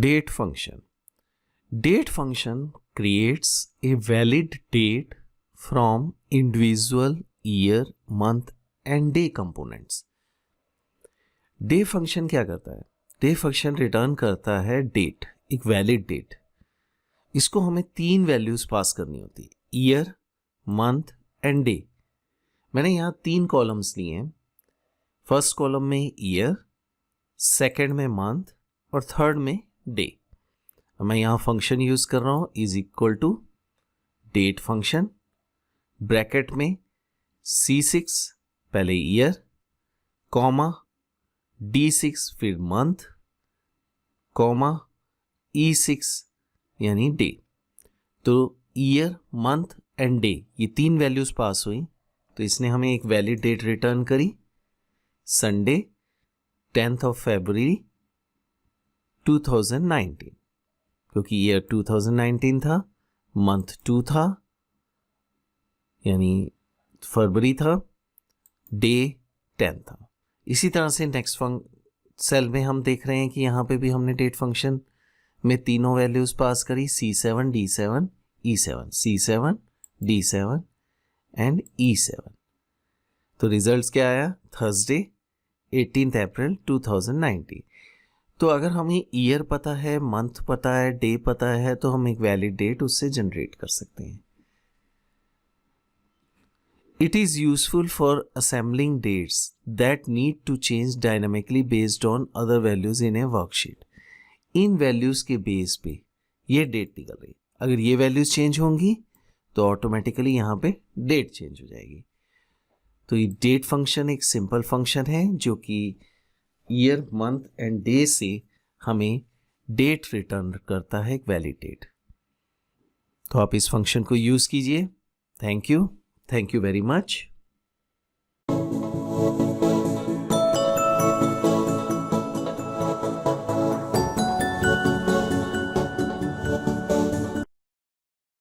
Date function. Date function creates a valid date from individual year, month and day components. Day function क्या करता है? Day function return करता है date, एक valid date. इसको हमें 3 वैल्यूज पास करनी होती है, ईयर, मंथ एंड डे. मैंने यहाँ 3 कॉलम्स लिए हैं. फर्स्ट कॉलम में ईयर, सेकंड में मंथ और थर्ड में डे. मैं यहाँ फंक्शन यूज कर रहा हूँ is equal to date function, bracket में C6 पहले ईयर, कॉमा D6 फिर मंथ, कॉमा E6 यानी डे. तो ईयर, मंथ एंड डे ये 3 वैल्यूज पास हुई. तो इसने हमें एक वैलिड डेट रिटर्न करी, संडे 10th of February 2019, क्योंकि ईयर 2019 था, मंथ 2 था यानी फरवरी था, डे 10 था. इसी तरह से नेक्स्ट सेल में हम देख रहे हैं कि यहाँ पे भी हमने डेट फंक्शन में तीनों वैल्यूज पास करी, C7, D7, E7, C7, D7 and E7. तो रिजल्ट्स क्या आया? थर्सडे 18th अप्रैल 2019. तो अगर हमें ईयर पता है, मंथ पता है, डे पता है, तो हम एक वैलिड डेट उससे जनरेट कर सकते हैं. It is useful for assembling dates that need to change dynamically based on other values in a worksheet. In values के बेस पे ये डेट निकल रही. अगर ये वैल्यूज चेंज होंगी तो ऑटोमेटिकली यहाँ पे डेट चेंज हो जाएगी. तो ये डेट फंक्शन एक सिंपल फंक्शन है जो कि ईयर, मंथ एंड डे से हमें डेट रिटर्न करता है, एक वैलिड डेट. तो आप इस फंक्शन को यूज कीजिए. Thank you very much.